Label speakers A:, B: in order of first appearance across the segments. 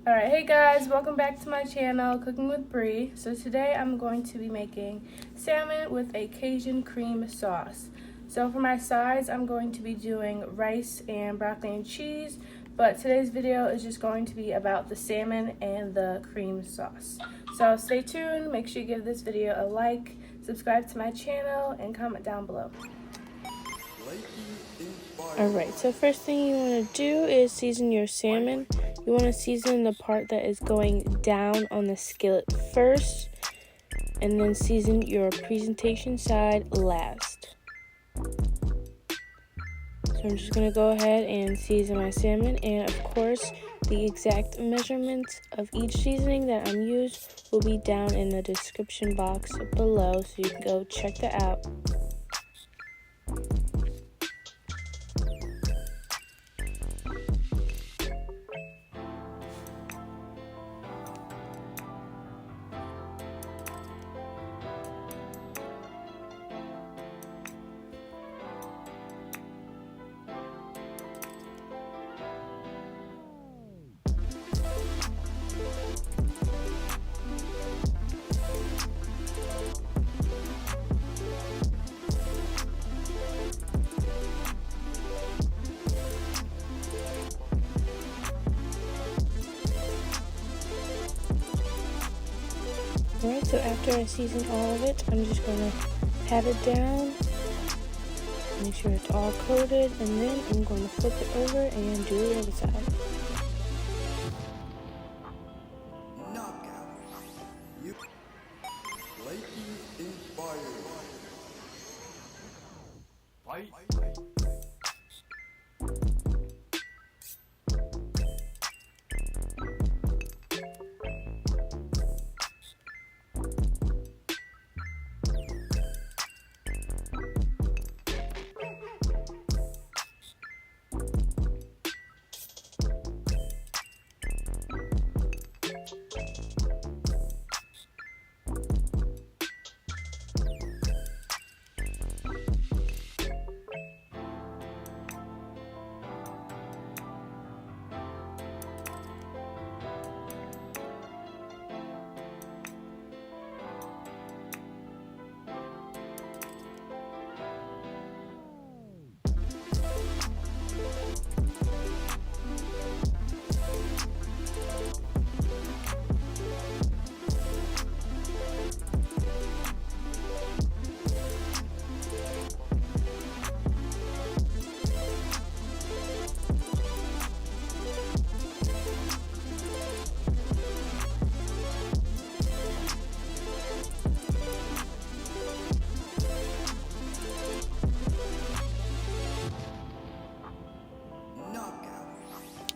A: Alright, hey guys, welcome back to my channel, Cooking with Bree. So today I'm going to be making salmon with a Cajun cream sauce. So for my sides, I'm going to be doing rice and broccoli and cheese, but today's video is just going to be about the salmon and the cream sauce. So stay tuned, make sure you give this video a like, subscribe to my channel, and comment down below. Alright, so first thing you want to do is season your salmon. You want to season the part that is going down on the skillet first, and then season your presentation side last. So I'm just going to go ahead and season my salmon, and of course the exact measurements of each seasoning that I'm used will be down in the description box below, so you can go check that out. Alright, so after I season all of it, I'm just going to pat it down, make sure it's all coated, and then I'm going to flip it over and do the other side.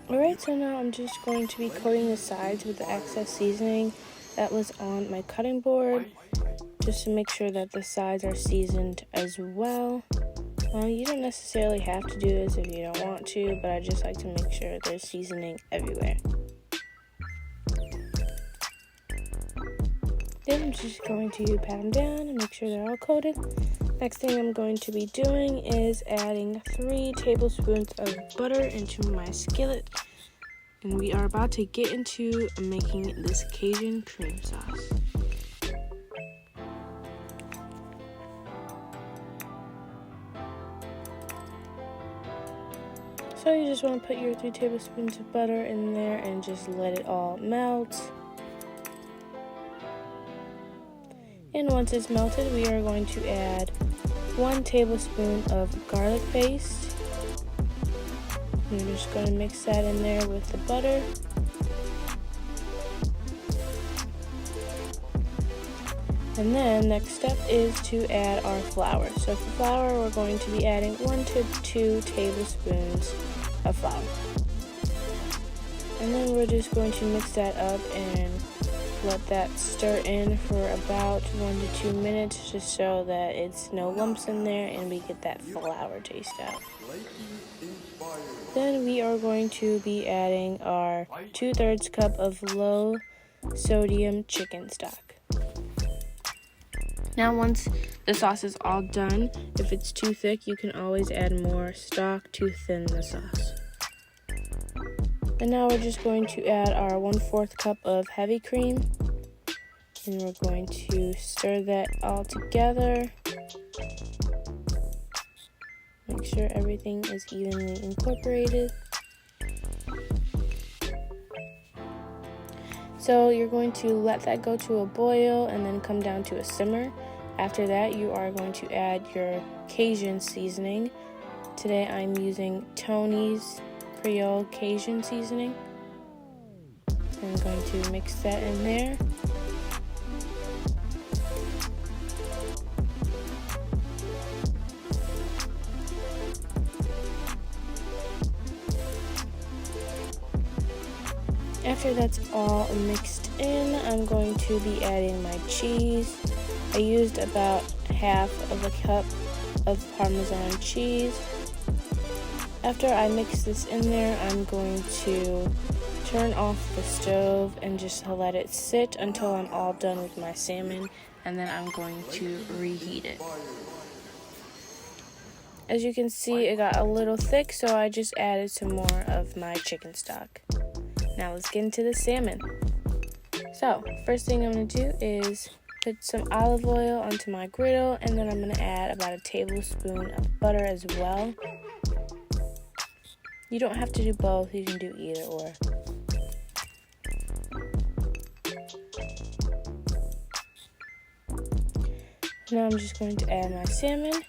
A: Alright, so now I'm just going to be coating the sides with the excess seasoning that was on my cutting board, just to make sure that the sides are seasoned as well. You don't necessarily have to do this if you don't want to, but I just like to make sure there's seasoning everywhere. Then I'm just going to pat them down and make sure they're all coated. Next thing I'm going to be doing is adding 3 tablespoons of butter into my skillet. And we are about to get into making this Cajun cream sauce. So you just want to put your 3 tablespoons of butter in there and just let it all melt. And once it's melted, we are going to add 1 tablespoon of garlic paste. We're just going to mix that in there with the butter. And then next step is to add our flour. So for flour, we're going to be adding 1 to 2 tablespoons of flour. And then we're just going to mix that up and let that stir in for about 1 to 2 minutes, just so that it's no lumps in there and we get that flour taste out. Then we are going to be adding our 2/3 cup of low sodium chicken stock. Now once the sauce is all done, if it's too thick, you can always add more stock to thin the sauce. And now we're just going to add our 1/4 cup of heavy cream. And we're going to stir that all together. Make sure everything is evenly incorporated. So you're going to let that go to a boil and then come down to a simmer. After that, you are going to add your Cajun seasoning. Today I'm using Tony's Creole Cajun seasoning. I'm going to mix that in there. After that's all mixed in, I'm going to be adding my cheese. I used about half of a cup of Parmesan cheese. After I mix this in there, I'm going to turn off the stove and just let it sit until I'm all done with my salmon, and then I'm going to reheat it. As you can see, it got a little thick, so I just added some more of my chicken stock. Now let's get into the salmon. So, first thing I'm going to do is put some olive oil onto my griddle, and then I'm going to add about a tablespoon of butter as well. You don't have to do both, you can do either or. Now I'm just going to add my salmon.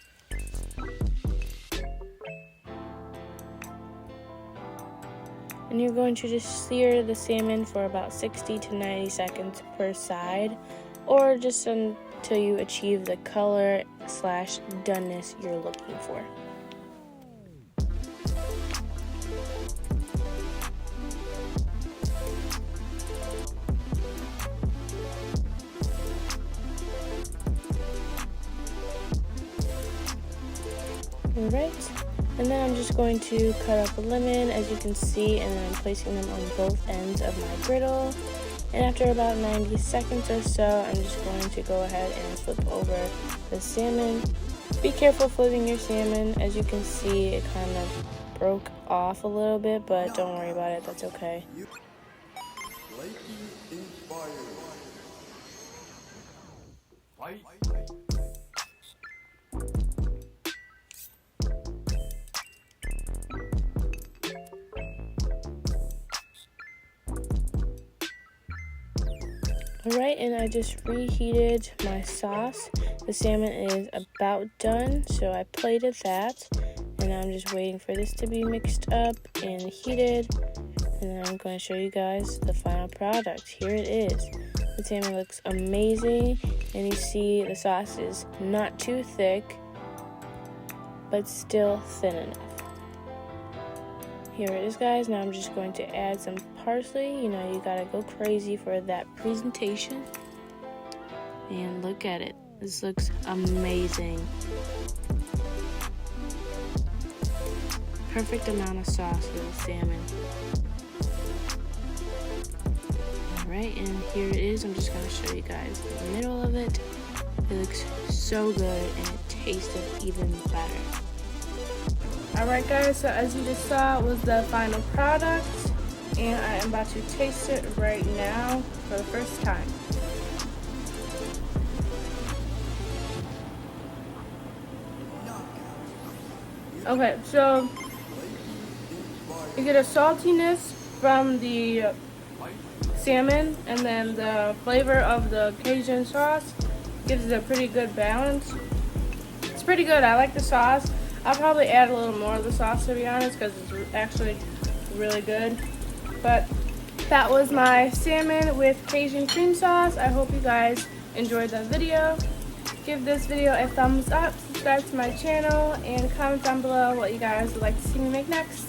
A: And you're going to just sear the salmon for about 60 to 90 seconds per side, or just until you achieve the color / doneness you're looking for. Alright, and then I'm just going to cut up a lemon, as you can see, and then I'm placing them on both ends of my griddle. And after about 90 seconds or so, I'm just going to go ahead and flip over the salmon. Be careful flipping your salmon. As you can see, it kind of broke off a little bit, but don't worry about it, that's okay. Alright, and I just reheated my sauce. The salmon is about done, so I plated that. And I'm just waiting for this to be mixed up and heated. And then I'm going to show you guys the final product. Here it is. The salmon looks amazing, and you see the sauce is not too thick, but still thin enough. Here it is, guys. Now I'm just going to add some parsley. You know, you gotta go crazy for that presentation. And look at it. This looks amazing. Perfect amount of sauce for the salmon. Alright, and here it is. I'm just gonna show you guys the middle of it. It looks so good, and it tasted even better. Alright guys, so as you just saw, it was the final product, and I am about to taste it right now for the first time. Okay, so you get a saltiness from the salmon, and then the flavor of the Cajun sauce gives it a pretty good balance. It's pretty good. I like the sauce. I'll probably add a little more of the sauce, to be honest, because it's actually really good. But that was my salmon with Cajun cream sauce. I hope you guys enjoyed that video. Give this video a thumbs up, subscribe to my channel, and comment down below what you guys would like to see me make next.